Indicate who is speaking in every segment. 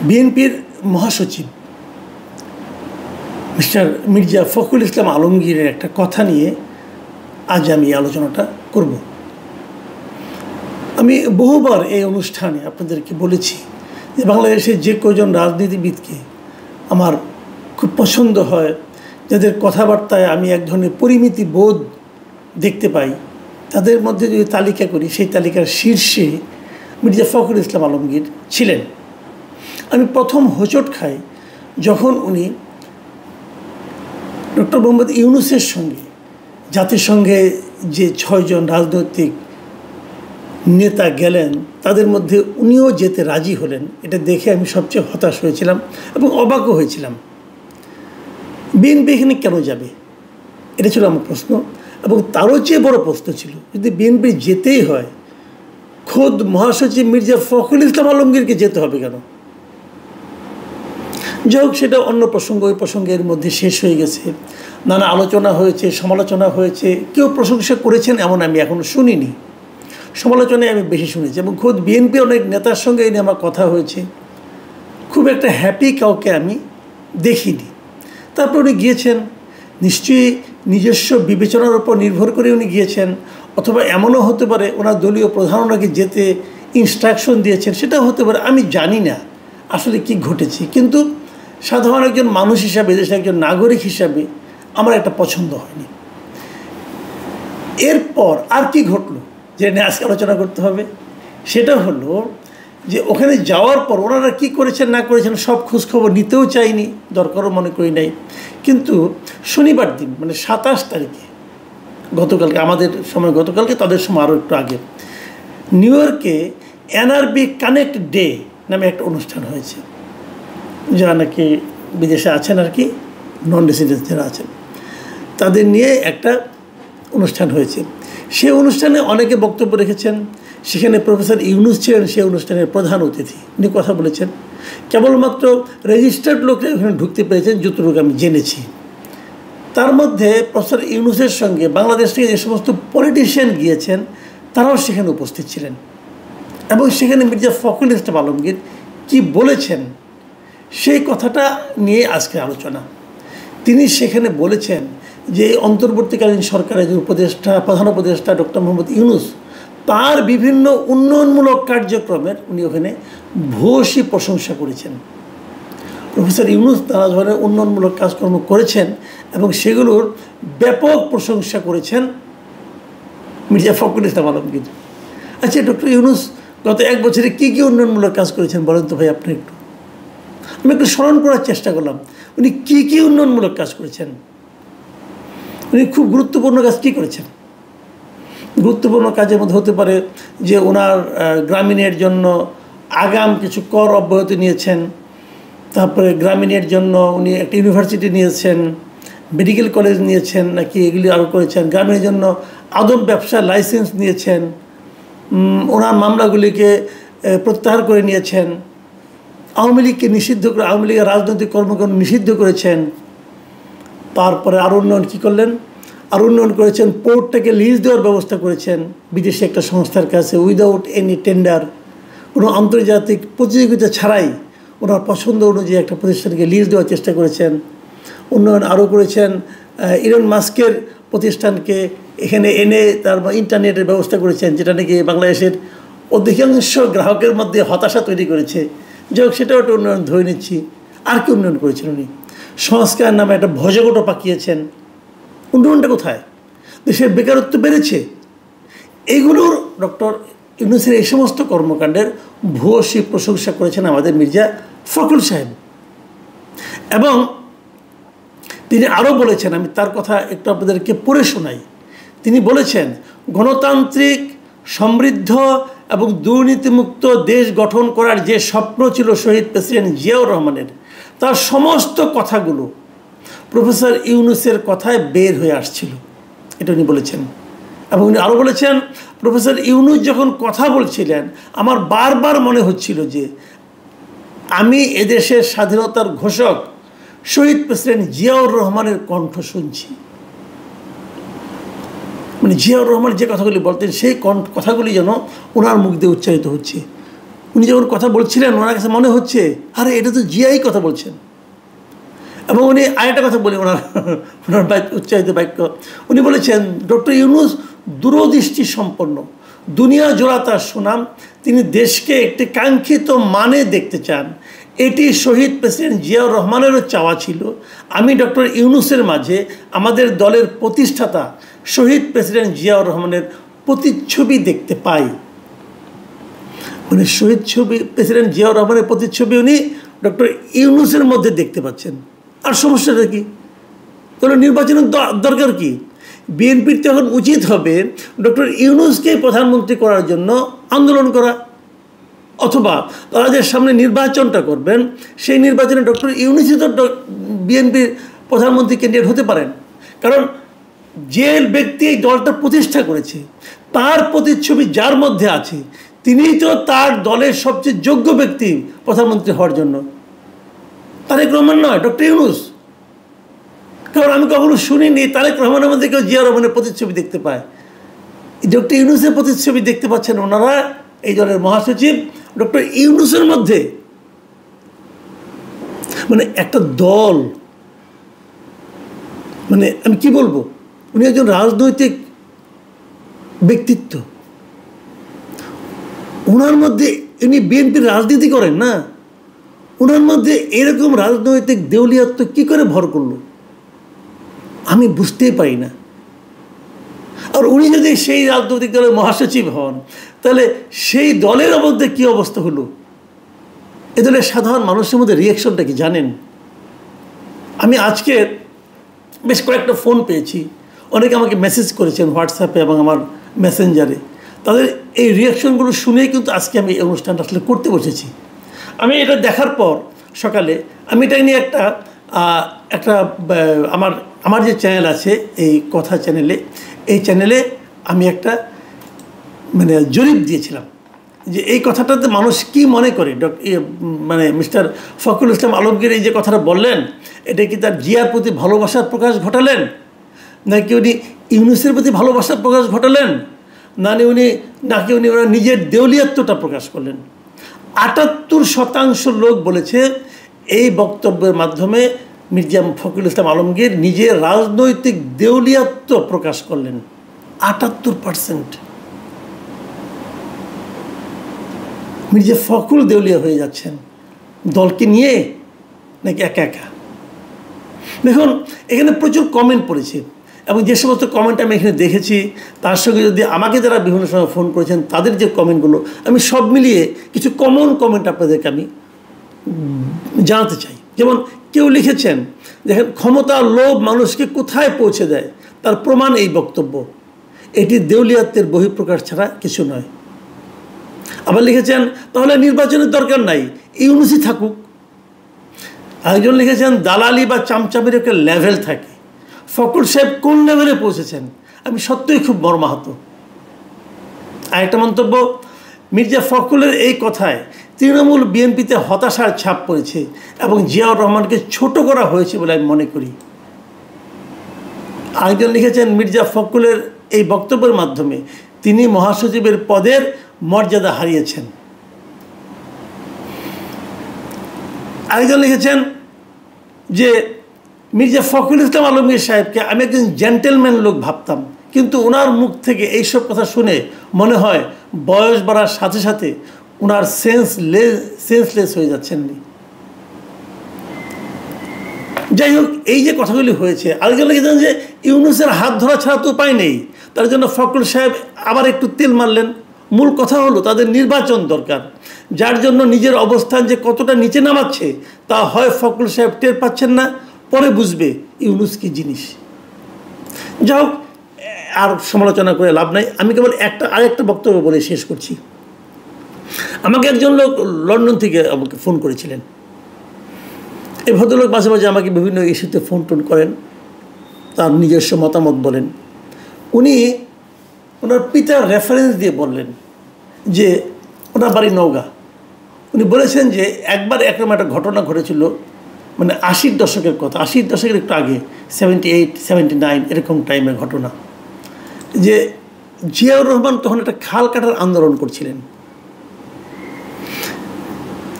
Speaker 1: বিএনপির মহাসচিব মিস্টার মির্জা ফখরুল ইসলাম আলমগীরের একটা কথা নিয়ে আজ আমি আলোচনাটা করব। আমি বহুবার এই অনুষ্ঠানে আপনাদেরকে বলেছি যে বাংলাদেশের যে কজন রাজনীতিবিদকে আমার খুব পছন্দ হয়, যাদের কথাবার্তায় আমি এক ধরনের পরিমিতি বোধ দেখতে পাই, তাদের মধ্যে যদি তালিকা করি সেই তালিকার শীর্ষে মির্জা ফখরুল ইসলাম আলমগীর ছিলেন। আমি প্রথম হোঁচট খাই যখন উনি ডক্টর মোহাম্মদ ইউনূসের সঙ্গে জাতিসংঘে যে 6 জন রাজনৈতিক নেতা গেলেন তাদের মধ্যে উনিও যেতে রাজি হলেন। এটা দেখে আমি সবচেয়ে হতাশ হয়েছিলাম এবং অবাকও হয়েছিলাম। বিএনপি এখানে কেন যাবে, এটা ছিল আমার প্রশ্ন। এবং তারও চেয়ে বড় প্রশ্ন ছিল, যদি বিএনপি যেতেই হয় খোদ মহাসচিব মির্জা ফখরুল ইসলাম আলমগীরকে যেতে হবে কেন? যাই হোক, সেটা অন্য প্রসঙ্গ। ওই প্রসঙ্গের মধ্যে শেষ হয়ে গেছে। নানা আলোচনা হয়েছে, সমালোচনা হয়েছে। কেউ প্রশংসা করেছেন এমন আমি এখনও শুনিনি। সমালোচনায় আমি বেশি শুনেছি এবং খোদ বিএনপির অনেক নেতার সঙ্গে এই নিয়ে আমার কথা হয়েছে। খুব একটা হ্যাপি কাউকে আমি দেখিনি। তারপর উনি গিয়েছেন, নিশ্চয়ই নিজস্ব বিবেচনার উপর নির্ভর করে উনি গিয়েছেন, অথবা এমনও হতে পারে ওনার দলীয় প্রধান ওনাকে যেতে ইনস্ট্রাকশন দিয়েছেন, সেটাও হতে পারে। আমি জানি না আসলে কি ঘটেছে, কিন্তু সাধারণ একজন মানুষ হিসাবে, দেশের একজন নাগরিক হিসাবে আমার একটা পছন্দ হয়নি। এরপর আর কি ঘটলো যে নিয়ে আজকে আলোচনা করতে হবে, সেটা হলো যে ওখানে যাওয়ার পর ওনারা কী করেছেন না করেছেন সব খোঁজখবর নিতেও চাইনি, দরকারও মনে করি নাই। কিন্তু শনিবার দিন মানে 27 তারিখে, গতকালকে আমাদের সময়, গতকালকে তাদের সময় আরও একটু আগে, নিউ ইয়র্কে এনআরবি কানেক্ট ডে নামে একটা অনুষ্ঠান হয়েছে। যারা নাকি বিদেশে আছেন আর কি, নন রেসিডেন্ট যারা আছেন, তাদের নিয়ে একটা অনুষ্ঠান হয়েছে। সেই অনুষ্ঠানে অনেকে বক্তব্য রেখেছেন। সেখানে প্রফেসর ইউনূস ছিলেন সেই অনুষ্ঠানের প্রধান অতিথি। উনি কথা বলেছেন। কেবলমাত্র রেজিস্টার্ড লোকরা ওখানে ঢুকতে পেরেছেন যতটুকু আমি জেনেছি। তার মধ্যে প্রফেসর ইউনূসের সঙ্গে বাংলাদেশ থেকে যে সমস্ত পলিটিশিয়ান গিয়েছেন তারাও সেখানে উপস্থিত ছিলেন। এবং সেখানে মির্জা ফখরুল ইসলাম আলমগীর কী বলেছেন সেই কথাটা নিয়ে আজকে আলোচনা। তিনি সেখানে বলেছেন যে অন্তর্বর্তীকালীন সরকারের যে উপদেষ্টা, প্রধান উপদেষ্টা ডক্টর মোহাম্মদ ইউনূস, তার বিভিন্ন উন্নয়নমূলক কার্যক্রমের উনি ওখানে ভূয়সী প্রশংসা করেছেন। প্রফেসর ইউনূস নানা ধরনের উন্নয়নমূলক কাজকর্ম করেছেন এবং সেগুলোর ব্যাপক প্রশংসা করেছেন মির্জা ফখরুল ইসলাম আলমগীর। আচ্ছা, ডক্টর ইউনূস গত 1 বছরে কী কী উন্নয়নমূলক কাজ করেছেন বলেন তো ভাই আপনি একটু। আমি একটু স্মরণ করার চেষ্টা করলাম উনি কী কী উন্নয়নমূলক কাজ করেছেন। উনি খুব গুরুত্বপূর্ণ কাজ কী করেছেন? গুরুত্বপূর্ণ কাজের মধ্যে হতে পারে যে ওনার গ্রামীণের জন্য আগাম কিছু কর অব্যাহতি নিয়েছেন। তারপরে গ্রামীণের জন্য উনি একটা ইউনিভার্সিটি নিয়েছেন, মেডিকেল কলেজ নিয়েছেন নাকি, এগুলি আরও করেছেন। গ্রামীণের জন্য আদম ব্যবসার লাইসেন্স নিয়েছেন। ওনার মামলাগুলিকে প্রত্যাহার করে নিয়েছেন। আওয়ামী লীগকে নিষিদ্ধ করে, আওয়ামী লীগের রাজনৈতিক কর্মকাণ্ড নিষিদ্ধ করেছেন। তারপরে আরও উন্নয়ন কী করলেন? আরও উন্নয়ন করেছেন, পোর্টটাকে লিজ দেওয়ার ব্যবস্থা করেছেন বিদেশি একটা সংস্থার কাছে উইদাউট এনি টেন্ডার, কোনো আন্তর্জাতিক প্রতিযোগিতা ছাড়াই ওনার পছন্দ অনুযায়ী একটা প্রতিষ্ঠানকে লিজ দেওয়ার চেষ্টা করেছেন। উন্নয়ন আরও করেছেন, ইলন মাস্কের প্রতিষ্ঠানকে এখানে এনে তার ইন্টারনেটের ব্যবস্থা করেছেন, যেটা নাকি বাংলাদেশের অধিকাংশ গ্রাহকের মধ্যে হতাশা তৈরি করেছে। যাই হোক, সেটাও একটা উন্নয়ন ধরে নিচ্ছি। আর কি উন্নয়ন করেছেন উনি? সংস্কার নামে একটা ভজগোটো পাকিয়েছেন। উন্নয়নটা কোথায়? দেশের বেকারত্ব বেড়েছে। এইগুলোর ডক্টর ইউনূসের এই সমস্ত কর্মকাণ্ডের ভূয়সী প্রশংসা করেছেন আমাদের মির্জা ফখরুল সাহেব। এবং তিনি আরও বলেছেন, আমি তার কথা একটু আপনাদেরকে পড়ে শোনাই। তিনি বলেছেন, গণতান্ত্রিক, সমৃদ্ধ এবং দুর্নীতিমুক্ত দেশ গঠন করার যে স্বপ্ন ছিল শহীদ প্রেসিডেন্ট জিয়াউর রহমানের, তার সমস্ত কথাগুলো প্রফেসর ইউনূসের কথায় বের হয়ে আসছিল, এটা উনি বলেছেন। এবং উনি আরও বলেছেন, প্রফেসর ইউনূস যখন কথা বলছিলেন আমার বারবার মনে হচ্ছিল যে আমি এদেশের স্বাধীনতার ঘোষক শহীদ প্রেসিডেন্ট জিয়াউর রহমানের কণ্ঠ শুনছি। মানে জিয়াউর রহমান যে কথাগুলি বলতেন সেই কথাগুলি যেন ওনার মুখ দিয়ে উচ্চারিত হচ্ছে। উনি যখন কথা বলছিলেন ওনার কাছে মনে হচ্ছে আরে এটা তো জিয়াই কথা বলছেন। এবং উনি আরেকটা কথা বলি, ওনার উচ্চারিত বাক্য, উনি বলেছেন ডক্টর ইউনূস দূরদৃষ্টি সম্পন্ন, দুনিয়া জোড়া তার সুনাম, তিনি দেশকে একটি কাঙ্ক্ষিত মানে দেখতে চান। এটি শহীদ প্রেসিডেন্ট জিয়াউর রহমানেরও চাওয়া ছিল। আমি ডক্টর ইউনূসের মাঝে আমাদের দলের প্রতিষ্ঠাতা শহীদ প্রেসিডেন্ট জিয়াউর রহমানের প্রতিচ্ছবি দেখতে পাই। মানে শহীদ প্রেসিডেন্ট জিয়াউর রহমানের প্রতিচ্ছবি উনি ডক্টর ইউনূসের মধ্যে দেখতে পাচ্ছেন। আর সমস্যাটা কি? তাহলে নির্বাচনের দরকার কি? বিএনপির তখন উচিত হবে ডক্টর ইউনূসকে প্রধানমন্ত্রী করার জন্য আন্দোলন করা, অথবা তারা যে সামনে নির্বাচনটা করবেন সেই নির্বাচনে ডক্টর ইউনূসই তো বিএনপির প্রধানমন্ত্রী ক্যান্ডিডেট হতে পারেন। কারণ যে ব্যক্তি এই দলটা প্রতিষ্ঠা করেছে তার প্রতিচ্ছবি যার মধ্যে আছে তিনিই তো তার দলের সবচেয়ে যোগ্য ব্যক্তি প্রধানমন্ত্রী হওয়ার জন্য, তারেক রহমান নয়, ডক্টর ইউনূস। কারণ আমি কখনো শুনিনি তারেক রহমানের মধ্যে কেউ জিয়া রহমানের প্রতিচ্ছবি দেখতে পায়। ডক্টর ইউনূসের প্রতিচ্ছবি দেখতে পাচ্ছেন ওনারা, এই দলের মহাসচিব ডক্টর ইউনূসের মধ্যে। মানে একটা দল, মানে আমি কি বলবো, উনি একজন রাজনৈতিক ব্যক্তিত্ব, ওনার মধ্যে উনি বিএনপির রাজনীতি করেন না, ওনার মধ্যে এরকম রাজনৈতিক দেউলিয়াত্ব কি করে ভর করলো আমি বুঝতেই পারি না। আর উনি যদি সেই রাজনৈতিক দলের মহাসচিব হন তাহলে সেই দলের মধ্যে কী অবস্থা হলো, এ দলের সাধারণ মানুষের মধ্যে রিয়াকশনটা কি জানেন? আমি আজকে বেশ কয়েকটা ফোন পেয়েছি, অনেকে আমাকে মেসেজ করেছেন হোয়াটসঅ্যাপে এবং আমার মেসেঞ্জারে, তাদের এই রিয়াকশনগুলো শুনেই কিন্তু আজকে আমি এই অনুষ্ঠানটা আসলে করতে বসেছি। আমি এটা দেখার পর সকালে আমি এটা নিয়ে একটা আমার যে চ্যানেল আছে এই কথা চ্যানেলে, এই চ্যানেলে আমি একটা মানে জরিপ দিয়েছিলাম যে এই কথাটাতে মানুষ কি মনে করে। মানে মিস্টার ফখরুল ইসলাম আলমগীর এই যে কথাটা বললেন, এটা কি তার জিয়ার প্রতি ভালোবাসার প্রকাশ ঘটালেন, নাকি উনি ইউনূসের প্রতি ভালোবাসার প্রকাশ ঘটালেন, নাকি উনি ওনার নিজের দেউলিয়াত্বটা প্রকাশ করলেন? ৭৮% লোক বলেছে এই বক্তব্যের মাধ্যমে মির্জা ফখরুল ইসলাম আলমগীর নিজের রাজনৈতিক দেউলিয়াত্ব প্রকাশ করলেন। ৭৮%। মির্জা ফখরুল দেউলিয়া হয়ে যাচ্ছেন দলকে নিয়ে নাকি একা একা? দেখুন এখানে প্রচুর কমেন্ট পড়েছে, এবং যে সমস্ত কমেন্ট আমি এখানে দেখেছি তার সঙ্গে যদি আমাকে যারা বিভিন্ন সময় ফোন করেছেন তাদের যে কমেন্টগুলো, আমি সব মিলিয়ে কিছু কমন কমেন্ট আপনাদেরকে আমি জানাতে চাই। যেমন কেউ লিখেছেন, দেখেন, ক্ষমতার লোভ মানুষকে কোথায় পৌঁছে দেয় তার প্রমাণ এই বক্তব্য, এটি দেউলিয়াত্বের বহিঃপ্রকাশ ছাড়া কিছু নয়। আবার লিখেছেন, তাহলে নির্বাচনের দরকার নাই, ইউনূসই থাকুক। আরেকজন লিখেছেন, দালালি বা চামচামের একটা লেভেল থাকে, ফখরুল সাহেব কোন লেভেলে পৌঁছেছেন, আমি সত্যিই খুব মর্মাহত। আরেকটা মন্তব্য, মির্জা ফখরুলের এই কথায় তৃণমূল বিএনপিতে হতাশার ছাপ পড়েছে এবং জিয়াউর রহমানকে ছোট করা হয়েছে বলে আমি মনে করি। আরেকজন লিখেছেন, মির্জা ফখরুলের এই বক্তব্যের মাধ্যমে তিনি মহাসচিবের পদের মর্যাদা হারিয়েছেন। আরেকজন লিখেছেন যে মির্জা ফখরুল ইসলাম আলমগীর সাহেবকে আমি একজন জেন্টেলম্যান লোক ভাবতাম, কিন্তু ওনার মুখ থেকে এইসব কথা শুনে মনে হয় বয়স বাড়ার সাথে সাথে ওনার সেন্সলেস হয়ে যাচ্ছেননি। যাই হোক, এই যে কথাগুলি হয়েছে, আরেকজন লিখেছেন যে ইউনূসের হাত ধরা ছাড়া তো উপায় নেই, তার জন্য ফখরুল সাহেব আবার একটু তেল মারলেন। মূল কথা হলো তাদের নির্বাচন দরকার, যার জন্য নিজের অবস্থান যে কতটা নিচে নামাচ্ছে তা হয় ফখরুল সাহেব টের পাচ্ছেন না, পরে বুঝবে ইউনূস কি জিনিস। যাই হোক, আর সমালোচনা করে লাভ নাই, আমি কেবল আরেকটা বক্তব্য বলে শেষ করছি। আমাকে একজন লোক লন্ডন থেকে আমাকে ফোন করেছিলেন। এই ভদ্রলোক মাঝে মাঝে আমাকে বিভিন্ন ইস্যুতে ফোন টোন করেন, তার নিজস্ব মতামত বলেন। উনি ওনার পিতার রেফারেন্স দিয়ে বললেন যে ওনার বাড়ি নওগাঁ। উনি বলেছেন যে একবার একটা ঘটনা ঘটেছিল, মানে 80-র দশকের কথা, 80-র দশকের একটু আগে, 78-79 এরকম টাইমের ঘটনা, যে জিয়াউর রহমান তখন একটা খাল কাটার আন্দোলন করছিলেন।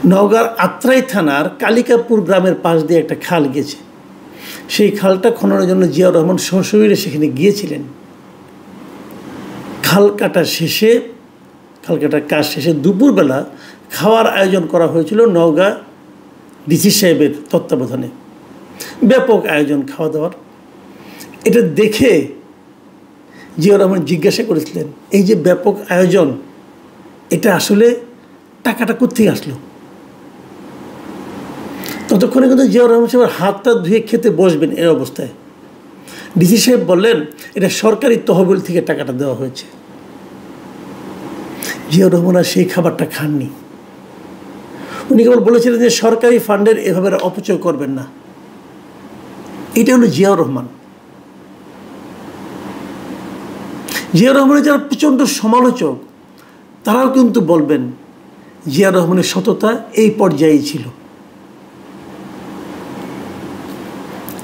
Speaker 1: নওগাঁর আত্রাই থানার কালিকাপুর গ্রামের পাশ দিয়ে একটা খাল গেছে। সেই খালটা খননের জন্য জিয়াউর রহমান সশরীরে সেখানে গিয়েছিলেন। খাল কাটার কাজ শেষে দুপুরবেলা খাওয়ার আয়োজন করা হয়েছিল নওগাঁ ডিসি সাহেবের তত্ত্বাবধানে। ব্যাপক আয়োজন খাওয়া দাওয়ার। এটা দেখে জিয়াউর রহমান জিজ্ঞাসা করেছিলেন, এই যে ব্যাপক আয়োজন, এটা আসলে টাকাটা কোত্থেকে আসলো? ততক্ষণে কিন্তু জিয়াউর রহমান সাহেবের হাতটা ধুয়ে খেতে বসবেন এই অবস্থায় ডিসি সাহেব বললেন, এটা সরকারি তহবিল থেকে টাকাটা দেওয়া হয়েছে। জিয়াউর রহমান আর সেই খাবারটা খাননি। উনি কেবল বলেছিলেন যে সরকারি ফান্ডের এভাবে অপচয় করবেন না। এটা হলো জিয়াউর রহমান। জিয়াউর রহমানের যারা প্রচণ্ড সমালোচক তারাও কিন্তু বলবেন জিয়াউর রহমানের সততা এই পর্যায়েই ছিল।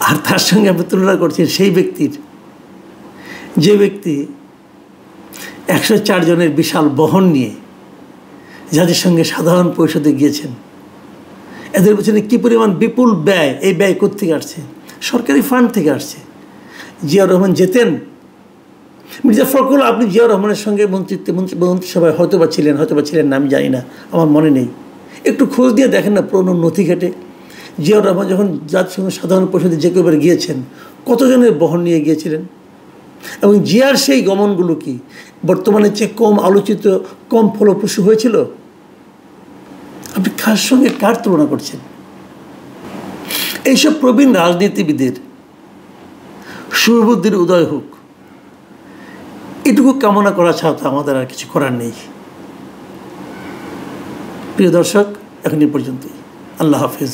Speaker 1: আর তার সঙ্গে আমি তুলনা করছি সেই ব্যক্তির, যে ব্যক্তি 104 জনের বিশাল বহন নিয়ে জাতিসংঘে সাধারণ পরিষদে গিয়েছেন। এদের পেছনে কী পরিমাণ বিপুল ব্যয়, এই ব্যয় কোত্থেকে আসছে? সরকারি ফান্ড থেকে আসছে। জিয়াউর রহমান যেতেন, মির্জা ফখরুল, আপনি জিয়াউর রহমানের সঙ্গে মন্ত্রিসভায় হয়তোবা ছিলেন না, আমি জানি না, আমার মনে নেই। একটু খোঁজ দিয়ে দেখেন না পুরনো নথি ঘেটে। জিয়াউর রহমান যখন জাতিসংঘ সাধারণ পরিষদে যে কেউবার গিয়েছেন, কতজনের বহন নিয়ে গিয়েছিলেন? এবং জিয়ার সেই গমনগুলো কি বর্তমানে চেয়ে কম আলোচিত, কম ফলপ্রসূ হয়েছিল? আপনি কার সঙ্গে কার তুলনা করছেন? এইসব প্রবীণ রাজনীতিবিদের সুবুদ্ধির উদয় হোক, এটুকু কামনা করা ছাড়া তো আমাদের আর কিছু করার নেই। প্রিয় দর্শক, এখন এই পর্যন্তই। আল্লাহ হাফিজ।